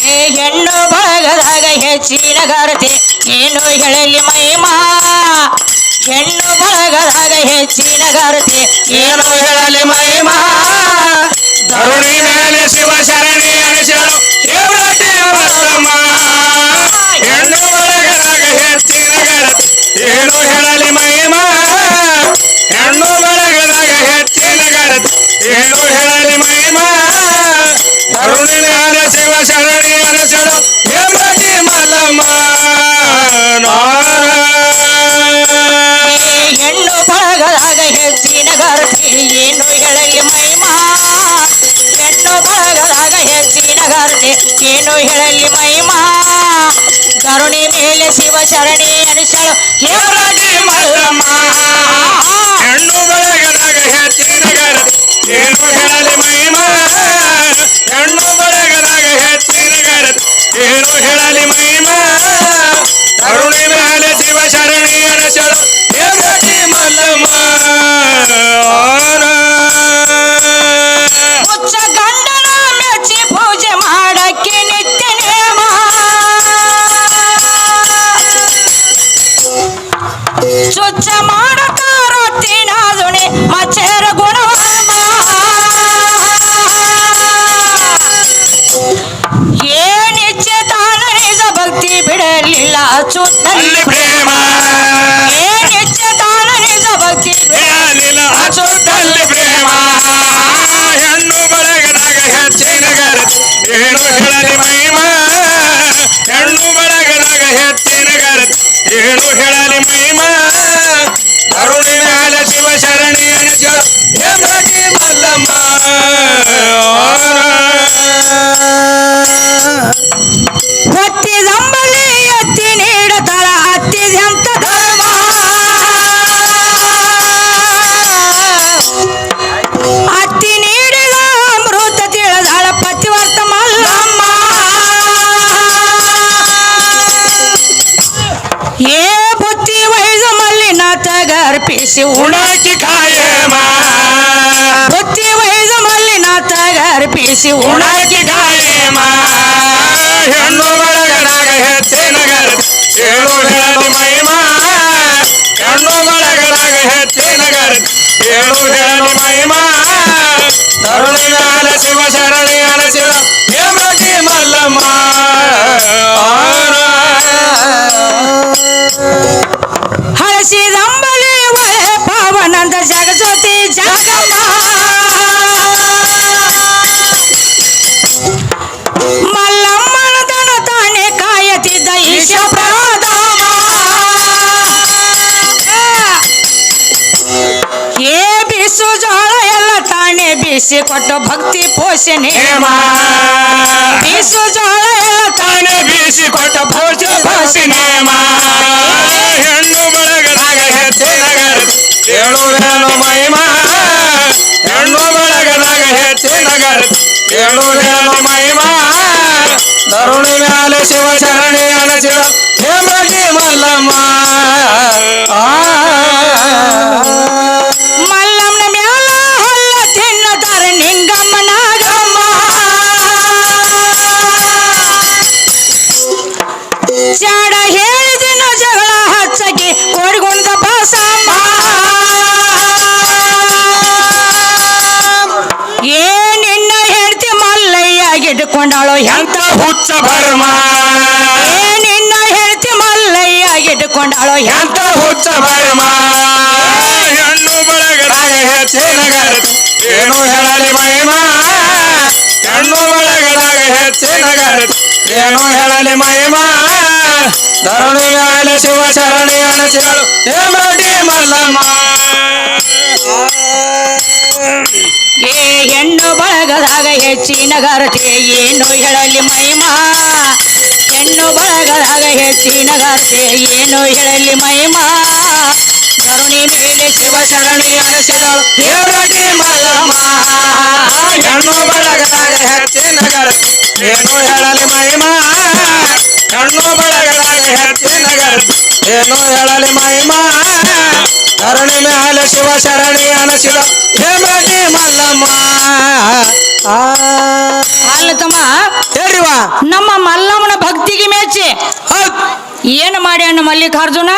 ಏ ಹೆಣ್ಣು ಬಳಗದಾಗ ಹೆಚ್ಚಿನ ಗಾರತೆ ಏನು ಹೇಳಲಿ ಮಹಿಮಾ ಹೆಣ್ಣು ಬಳಗದಾಗ ಹೆಚ್ಚಿನ ಗಾರತೆ ಏನು ಹೇಳಲಿ ಮಹಿಮಾ ಧರುಣಿ ಮೇಲೆ ಶಿವ ಶರಣಿ ಅನಿಸಲು ದೇವರಟಿ ಮಲ್ಲಮ್ಮ ಹೆಣ್ಣು ಬಳಗದಾಗ ಹೆಚ್ಚಿನ ಗಾರತೆ ಏನು ಹೇಳಲಿ ಮಹಿಮಾ ಹೆಣ್ಣು ಬಳಗದಾಗ ಹೆಚ್ಚಿನ ಗಾರತೆ ಏನು ಹೇಳಲಿ ಮಹಿಮಾ ಧರುಣಿ ಮೇಲೆ ಶಿವ ಶರಣಿ ಅನಿಸಲು ದೇವರಟಿ ಮಲ್ಲಮ್ಮ ಹೆಣ್ಣು ಬಳಗದಾಗ ಹೆಚ್ಚಿನ ಗಾರತೆ ಏನು ಹೇಳಲಿ ಮಹಿಮಾ ಹೆಣ್ಣು ಬಳಗದಾಗ ಹೆಚ್ಚಿನ ಗಾರತೆ ಏನು ಹೇಳಲಿ ಮಹಿಮಾ ಕರುಣಿ ಮೇಲೆ ಶಿವ ಶರಣಿ ಅನಿಸಲು ದೇವರಟಿ ಮಲ್ಲಮ್ಮ ಹೆಣ್ಣು ಬಳಗದಾಗ ಹೆಚ್ಚಿನ ಗಾರತೆ ಏನು ಹೇಳಲಿ ಮಹಿಮಾ ಹೆಣ್ಣು ಬಳಗದಾಗ ಹೆಚ್ಚಿನ ಗಾರತೆ ಏನು ಹೇಳಲಿ ಮಹಿಮಾ ಕರುಣಿ ಮೇಲೆ ಶಿವ ಶರಣಿ ಅನಿಸಲು ದೇವರಟಿ ಮಲ್ಲಮ್ಮ ಹುಚ್ಚ ಗಂಡನ ಮೆಚ್ಚಿ ಪೂಜೆ ಮಾಡಕ್ಕೆ ನಿತ್ಯ ನೇಮ ಸ್ವಚ್ಛ ಮಾಡಕ ರೊಟ್ಟಿನ ದುಣಿ ಮಚ್ಚರ ಗುಣವಾಮ ಏನಿಚ್ಛೆ ತಾನ ನಿಜ ಭಕ್ತಿ ಬಿಡಲಿಲ್ಲ ಅಚ್ಚುತ್ತಲ್ಲಿ ಪ್ರೇಮ ಏನಿಚ್ಛೆ ತಾನ ನಿಜ ಭಕ್ತಿ ಬಿಡಲಿಲ್ಲ ಅಚ್ಚುತ್ತಲ್ಲಿ ಪ್ರೇಮ ಹೆಣ್ಣು ಬಳಗದಾಗ ಹೆಚ್ಚಿನ ಗಾರತೆ ಏನು ಹೇಳಲಿ ಮಹಿಮಾ ಹೆಣ್ಣು ಬಳಗದಾಗ ಹೆಚ್ಚಿನ ಗಾರತೆ ಏನು ಹೇಳಲಿ ಮಹಿಮಾ ಕರುಣಿ ಮ್ಯಾಲ ಶಿವ ಶರಣಿ ಅನಿಸಲು ದೇವರಟಿ ಮಲ್ಲಮ್ಮ ಹೊತ್ತಿದಂಬಲಿ ಎತ್ತಿ ನೀಡತಾರ ಹತ್ತಿದಂತ ಧರ್ಮ ಹತ್ತಿ ನೀಡಿದ ಅಮೃತ ತಿಳಿದಾಳ ಪತಿವರ್ತ ಮಲ್ಲಮ್ಮ ಏ ಬುತ್ತಿ ವೈದ ಮಲ್ಲಿನಾಥ ಗರ್ಪಿಸಿ ಉಣಾಕಿ ಕಾಯಮ ಬುತ್ತಿ ವೈದ ಮಲ್ಲಿನಾಥ ಗರ್ಪಿಸಿ ಉಣಾಕಿ ಕಾಯಮ ಹೆಣ್ಣು ಬಳಗದಾಗ ಹೆಚ್ಚಿನ ಗಾರತೆ ಏನು ಹೇಳಲಿ ಮಹಿಮಾ ಹೆಣ್ಣು ಬಳಗದಾಗ ಹೆಚ್ಚಿನ ಗಾರತೆ ಏನು ಹೇಳಲಿ ಮಹಿಮಾ ತರುಣಿ ಮ್ಯಾಲ ಶಿವ ಶರಣಿ ಅನಿಸಿದ ದೇವರಟಿ ಮಲ್ಲಮ್ಮ ಹಳಸಿದಂಬಲಿ ಒಳೆ ಪಾವನಂದ ಜಗಜ್ಯೋತಿ ಜಗಮ್ಮ ಮಲ್ಲಮ್ಮನ ತನ ತಾನೇ ಕಾಯತಿದ್ದ ಈಶ ಪ್ರಧಾಮ ಏ ಬಿಸು ಜೋಳ ಎಲ್ಲ ತಾನೇ ಬಿಸಿ ಕೊಟ್ಟು ಭಕ್ತಿ ಪೋಷಣೆ ಹೇಮ ಬಿಸು ಜೋಳ ಎಲ್ಲ ತಾನೇ ಬೀಸಿ ಕೊಟ್ಟ ಭೋಜ ಭಾಷಿ ನೇಮ ಹೆಣ್ಣು ಬಳಗದಾಗ ಹೆಚ್ಚಿನ ಗಾರತೆ ಏಳು ಹೇಳು ಮಹಿಮಾ ಹೆಣ್ಣು ಬಳಗದಾಗ ಹೆಚ್ಚಿನ ಗಾರತೆ ಏಳು ಹೇಳು ಮಹಿಮಾ ಧರುಣಿ ಮ್ಯಾಲೆ ಶಿವ ಶರಣಿ ಅನಿಸಿದ ದೇವರಟಿ ಮಲ್ಲಮ್ಮ ಮಲ್ಲಮ್ಮನ ಮ್ಯಾಲ ಹಲ್ಲ ತಿನ್ನದಾರ ನಿಂಗಮ್ಮ ನಾಗಮ್ಮ ಚಾಡ ಹೇಳಿದಿನ ಜಗಳ ಹಚ್ಚಗಿ ಕೋಡಿಗೊಂಡ ಬಾಸಮ್ಮ ಏ ನಿನ್ನ ಹೆಂಡತಿ ಮಲ್ಲಯ್ಯ ಗಿಡ್ಕೊಂಡಾಳು ಎಂತ ಹುಚ್ಚ ಭರ್ಮ ಏ ನಿನ್ನ ಹೆಂಡತಿ ಮಲ್ಲಯ್ಯ ಗಿಡ್ಕೊಂಡಾಳು ಎಂತ ಹುಚ್ಚ ಭರ್ಮ ಹೆಣ್ಣು ಬಳಗದಾಗ ಹೆಚ್ಚಿನ ಗಾರತೆ ಏನು ಹೇಳಲಿ ಮಹಿಮಾ ಹೆಣ್ಣು ಬಳಗದಾಗ ಹೆಚ್ಚಿನ ಗಾರತೆ ಏನು ಹೇಳಲಿ ಮಹಿಮಾ ಧರುಣಿ ಮ್ಯಾಲೆ ಶಿವ ಶರಣಿ ಅನಿಸಿದಳು ದೇವರಟಿ ಮಲ್ಲಮ್ಮ ಏ ಹೆಣ್ಣು ಬಳಗದಾಗ ಹೆಚ್ಚಿನ ಗಾರತೆ ಏನು ಹೇಳಲಿ ಮಹಿಮಾ ಹೆಣ್ಣು ಬಳಗದಾಗ ಹೆಚ್ಚಿನ ಗಾರತೆ ಏನು ಹೇಳಲಿ ಮಹಿಮಾ ಕರುಣಿ ಮೇಲೆ ಶಿವ ಶರಣಿ ಅನಿಸಿದಳು ದೇವರಟಿ ಮಲ್ಲಮ್ಮ ಹೆಣ್ಣು ಬಳಗದಾಗ ಹೆಚ್ಚಿನ ಗಾರತೆ ಏನು ಹೇಳಲಿ ಮಹಿಮಾ ಹೆಣ್ಣು ಬಳಗದಾಗ ಹೆಚ್ಚಿನ ಗಾರತೆ ಏನು ಹೇಳಲಿ ಮಹಿಮಾ ಧರಣಿ ಮ್ಯಾಲೆ ಶಿವ ಶರಣಿ ಅನಿಸಿದ ದೇವರಟಿ ಮಲ್ಲಮ್ಮ ಮೆಚ್ಚಿ ಹೌದ್ ಏನು ಮಾಡ್ಯಾನ ಮಲ್ಲಿಕಾರ್ಜುನ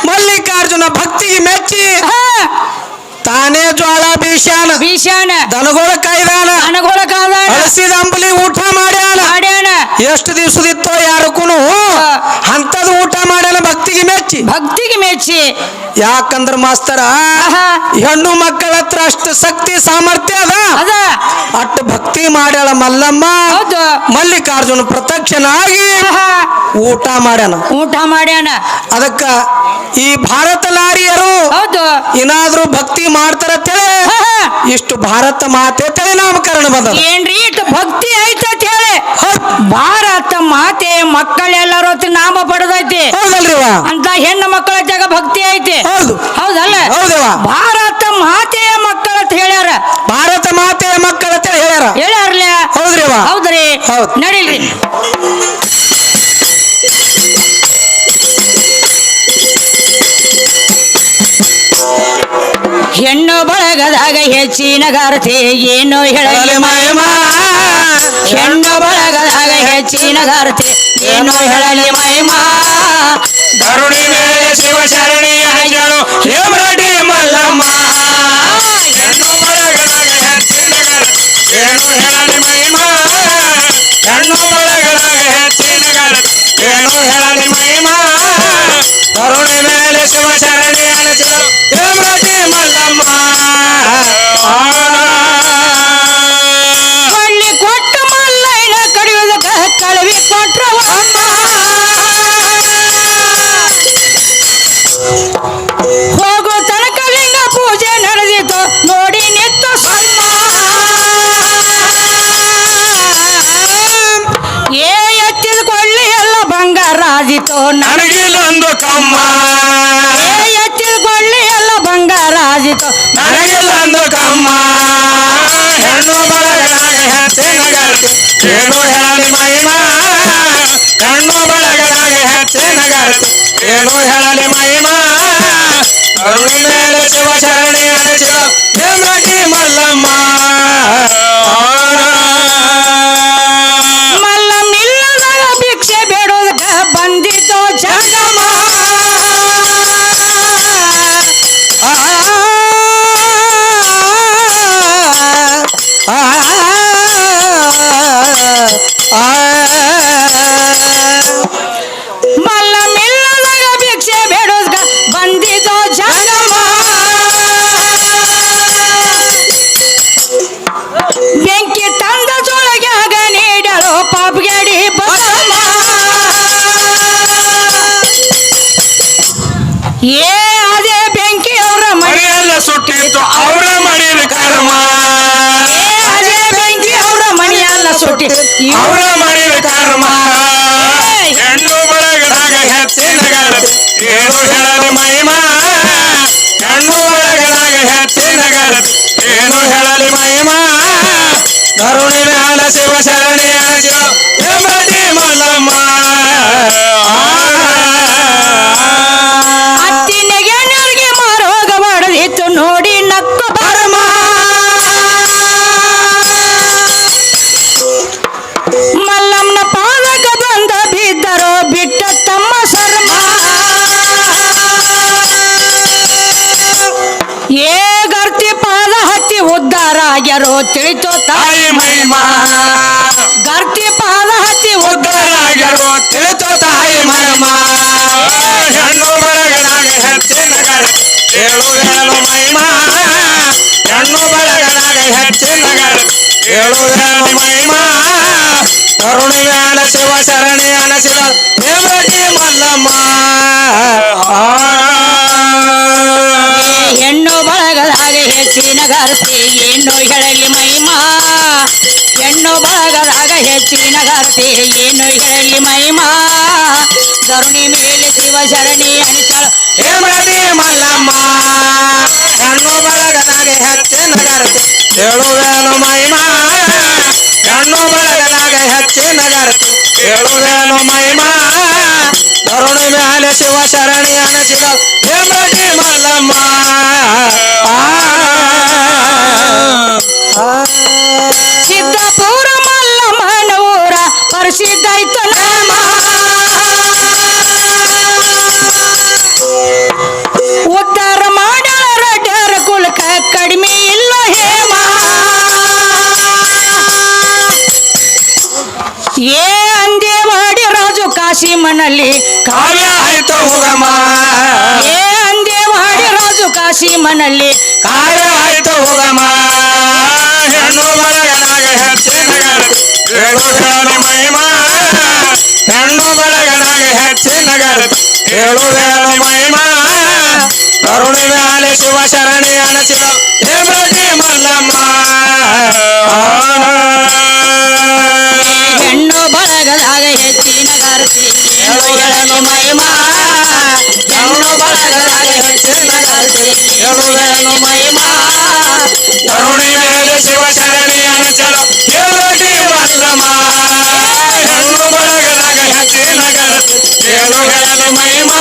ಮಲ್ಲಿಕಾರ್ಜುನ ಭಕ್ತಿಗೆ ಮೆಚ್ಚಿ ಹಾ, ತಾನೇ ಜ್ವಾಳ ಬೀಸ್ಯಾನ ಬೀಸ್ಯಾನ ದನಗೋಳ ಕಾಯ್ದಾನ ಅನಗೋಳ ಕಾದ ಹಳಸಿದ ಅಂಬಲಿ ಊಟ ಮಾಡ್ಯಾನ ಮಾಡ್ಯಾನ ಎಷ್ಟು ದಿವ್ಸದಿತ್ತೋ ಯಾರಕ್ಕೂನು ಅಂತದ್ ಊಟ ಮಾಡ್ಯಾನ ಭಕ್ತಿಗೆ ಮೆಚ್ಚಿ ಭಕ್ತಿಗೆ ಮೆಚ್ಚಿ ಯಾಕಂದ್ರ ಮಾಸ್ತರ ಆಹಾ. ಹೆಣ್ಣು ಮಕ್ಕಳ ಹತ್ರ ಅಷ್ಟು ಶಕ್ತಿ ಸಾಮರ್ಥ್ಯ ಅದ ಅದ ಅಷ್ಟು ಭಕ್ತಿ ಮಾಡ್ಯಾಳ ಮಲ್ಲಮ್ಮ ಹೌದು ಮಲ್ಲಿಕಾರ್ಜುನ ಪ್ರತ್ಯಕ್ಷನಾಗಿ ಆಹಾ. ಊಟ ಮಾಡ್ಯಾನ ಊಟ ಮಾಡ್ಯಾನ ಅದಕ್ಕ ಈ ಭಾರತ ನಾರಿಯರು ಹೌದು ಏನಾದ್ರೂ ಭಕ್ತಿ ಮಾಡ್ತಾರ ಅಂತೇಳಿ ಆಹಾ. ಇಷ್ಟು ಭಾರತ ಮಾತೆ ಅಂತೇಳಿ ನಾಮಕರಣ ಬಂದ ಏನ್ರಿ ಇಟ್ಟು ಭಕ್ತಿ ಐತಂತ ಹೇಳಿ ಭಾರತ ಮಾತೆ ಮಕ್ಕಳೆಲ್ಲರೂ ಹೊತ್ತು ನಾಮ ಪಡೆದೈತಿ ಹೌದಲ್ರಿವ ಅಂತ ಹೆಣ್ಣು ಮಕ್ಕಳ ಜಾಗ ಭಕ್ತಿ ಐತಿ ಹೌದು ಹೌದಲ್ಲ ಹೌದವ ಭಾರತ ಮಾತೆಯ ಮಕ್ಕಳ ಅಂತ ಹೇಳ್ಯಾರ ಭಾರತ ಮಾತೆಯ ಮಕ್ಕಳ ಅಂತ ಹೇಳ್ಯಾರ ಹೇಳ್ಯಾರ್ಲ ಹೌದ್ರಿವ ಹೌದ್ರಿ ಹೌದ್. ನಡಿಲ್ರಿ ಹೆಣ್ಣು ಬಳಗದಾಗ ಹೆಚ್ಚಿನ ಗಾರತೆ ಏನು ಹೇಳಲಿ ಮಹಿಮಾ ಹೆಣ್ಣು ಬಳಗದಾಗ ಹೆಚ್ಚಿನ ಗಾರತೆ ಏನು ಹೇಳಲಿ ಮಹಿಮಾ ಧರುಣಿ ಮೇಲೆ ಶಿವಶರಣಿ ಹಜಳು ಹೇಮರಡಿ ಮಲ್ಲಮ್ಮ ಹೆಣ್ಣು ಬಳಗದಾಗ ಹೆಚ್ಚಿನ ಗಾರತೆ ಏನು ಹೇಳಲಿ ಮಹಿಮಾ ಹೆಣ್ಣು ಬಳಗದಾಗ ಹೆಚ್ಚಿನ ಗಾರತೆ ಏನು ಹೇಳಲಿ ಮಹಿಮಾ ಧರುಣಿ ಮೇಲೆ ಶಿವಶರಣಿ ಹಜಳು ಹೇಮರಡಿ ಮಲ್ಲಮ್ಮ ಕೊಳ್ಳಿ ಕೊಟ್ಟ ಮಲ್ಲೈನ ಕಡಿಯುವುದಕ್ಕ ಕಳವಿ ಕೊಟ್ರವ ಅಮ್ಮ ಹೋಗೋ ತನಕ ಲಿಂಗ ಪೂಜೆ ನಡೆದಿತ್ತು ನೋಡಿ ನಿತ್ತು ಸಮ್ಮ ಏ ಎತ್ತಿದ ಕೊಳ್ಳಿ ಎಲ್ಲ ಬಂಗಾರ ಆದಿತ್ತು ನನಗಿಲ್ಲೊಂದು ಕಮ್ಮ ಏ ಎತ್ತಿದ ಕೊಳ್ಳಿ ಎಲ್ಲ ಬಂಗಾರ ಆದಿತ್ತು ನನಗಿಲ್ಲೊಂದು ಕಮ್ಮ ಹೆಣ್ಣು ಬಳಗದಾಗ ಹೆಚ್ಚಿನ ಗಾರತೆ ಏನು ಹೇಳಲಿ ಮಹಿಮಾ ಹೆಣ್ಣು ಬಳಗದಾಗ ಹೆಚ್ಚಿನ ಗಾರತೆ ಏನು ಹೇಳಲಿ ಮಹಿಮಾ ಕರುಣಿ ಮೇಲೆ ಶಿವಶರಣಿ ಅನಿಸಿದ ಹೇಮರಡಿ ಮಲ್ಲಮ್ಮ ಮಲ್ಲ ಮಿಲ್ಲದಾಗ ಭಿಕ್ಷೆ ಬೇಡೋದಕ್ಕ ಬಂದಿತ್ತು ಜಗಮ ಮಲ್ಲ ಮಿಲ್ಲದಾಗ ಭಿಕ್ಷೆ ಬೇಡೋದಕ್ಕ ಬಂದಿತ್ತು ಜಗಮ ಬೆಂಕಿ ತಂದ ಜೊಳಗ್ಯಾಗ ನೀಡಲು ಪಾಪ್ಗಡಿ ಬಸಮ್ಮ ಏ ಅದೇ ಬೆಂಕಿ ಅವರ ಮನೆ ಮನೆಯೆಲ್ಲ ಸುಟ್ಟಿತ್ತು ಅವರ ಮಡಿದ ಕರ್ಮ ಏ ಅದೇ ಬೆಂಕಿ ಅವರ ಮನೆಯಲ್ಲ ಸುಟ್ಟಿ ಅವರ ಮಡಿದ ಕರ್ಮ ಹೆಣ್ಣು ಬಳಗದಾಗ ಹೆಚ್ಚಿನ ಗಾರತೆ ಏನು ಹೇಳಲಿ ಮಹಿಮಾ ಹೆಣ್ಣು ಬಳಗದಾಗ ಹೆಚ್ಚಿನ ಗಾರತೆ ಏನು ಹೇಳಲಿ ಮಹಿಮಾ ಕರುಣಿ ಮ್ಯಾಲ ಶಿವಶರಣಿ ಅನಿಸಿದ ಹೇಮರಡಿ ಮಲ್ಲಮ್ಮ ಅತ್ತಿನೆಗೆ ನೆರಿಗೆ ಮಾರೋಗ ಮಾಡದಿತ್ತು ನೋಡಿ ನಕ್ಕು ಬರಮ ಮಲ್ಲಮ್ಮನ ಪಾದಕ ಬಂದ ಬಿದ್ದರೋ ಬಿಟ್ಟ ತಮ್ಮ ಶರ್ಮ ಏ ಗರ್ತಿ ಪಾದ ಹತ್ತಿ ಉದ್ಧಾರ ಆಗ್ಯಾರೋ ತಿಳಿತೋ ತಾಯಿ ಮಹಿಮಾ ಗರ್ತಿ ಪಾದ ಹತ್ತಿ ಉದ್ಧಾರಾಗ್ಯಾರೋ ತಿಳಿತೋ ತಾಯಿ ಮಹಿಮಾ ಹೆಣ್ಣು ಬಳಗದಾಗ ಹೆಚ್ಚಿನ ಗಾರತೆ ಏಳು ಹೇಳು ಮಹಿಮಾ ಹೆಣ್ಣು ಬಳಗದಾಗ ಹೆಚ್ಚಿನ ಗಾರತೆ ಏಳು ಹೇಳು ಮಹಿಮಾ ಕರುಣಿ ಮ್ಯಾಲ ಶಿವಶರಣಿ ಅನಿಸಿದ ಹೇಮರಡಿ ಮಲ್ಲಮ್ಮ ಹೆಣ್ಣು ಬಳಗದಾಗ ಹೆಚ್ಚಿನ ಗರ್ತಿ ಏನು ಹೇಳಲಿ ಮಹಿಮಾ ಹೆಣ್ಣು ಬಳಗದಾಗ ಹೆಚ್ಚಿನ ಗರ್ತಿ ಏನು ಹೇಳಲಿ ಮಹಿಮಾ ಕರುಣಿ ಮೇಲೆ ಶಿವ ಶರಣಿ ಅಣಿಸಳು ಹೇಮರಡಿ ಮಲ್ಲಮ್ಮ ಹೆಣ್ಣು ಬಳಗದಾಗ ಹೆಚ್ಚಿನ ಗಾರತೆ ಹೇಳುವೇನು ಮಹಿಮಾ ಹೆಣ್ಣು ಬಳಗದಾಗ ಹೆಚ್ಚಿನ ಗಾರತೆ ಹೇಳುವೇನು ಮಹಿಮಾ ಕರುಣಿ ಮ್ಯಾಲ ಶಿವಶರಣಿ ಅನಿಸಿದ ಹೇಮರಡಿ ಮಲ್ಲಮ್ಮ ಸಿದ್ದಪುರ ಮಲ್ಲಮ್ಮನ ಊರ ಪರಿಸಿದ್ದಾಯ್ತು ನಾಮ ಮನಲ್ಲಿ ಕಾವ್ಯ ಆಯ್ತು ಉಗಮ ಏ ಅಂದೆ ಮಾಡಿ ರಾಜು ಕಾಶಿ ಮನಲ್ಲಿ ಕಾವ್ಯ ಆಯ್ತು ಉಗಮ ಹೆಣ್ಣು ಬಳಗನಾಗ ಹೆಚ್ಚಿನ ಗೆಳತಿ ಹೇಳುವೇನು ಮಹಿಮಾ ಹೆಣ್ಣು ಬಳಗನಾಗ ಹೆಚ್ಚಿನ ಗೆಳತಿ ಹೇಳುವೇನು ಮಹಿಮಾ ಕರುಣಿ ಮ್ಯಾಲೆ ಶಿವ ಶರಣಿ ಅನಸಿದ ಹೇಮರತಿ ಮಲ್ಲಮ್ಮ ಹೆಣ್ಣು ಬಳಗದಾಗ ಹೆಚ್ಚಿನ ಗರ್ತಿ ಏನು ಹೇಳಲಿ ಮಹಿಮಾ ಹೆಣ್ಣು ಬಳಗದಾಗ ಹೆಚ್ಚಿನ ಗರ್ತಿ ಹೇಳುವೇನು ಮಹಿಮಾ ಕರುಣಿ ಮೇಲೆ ಶಿವ ಶರಣಿ ಅನಚಲ ಹೇಳಟಿ ಮಲ್ಲಮ್ಮ ಹೆಣ್ಣು ಬಳಗದಾಗ ಹೆಚ್ಚಿನ ಗೆಳತಿ ಹೇಳು ಹೇಳಲು ಮಹಿಮಾ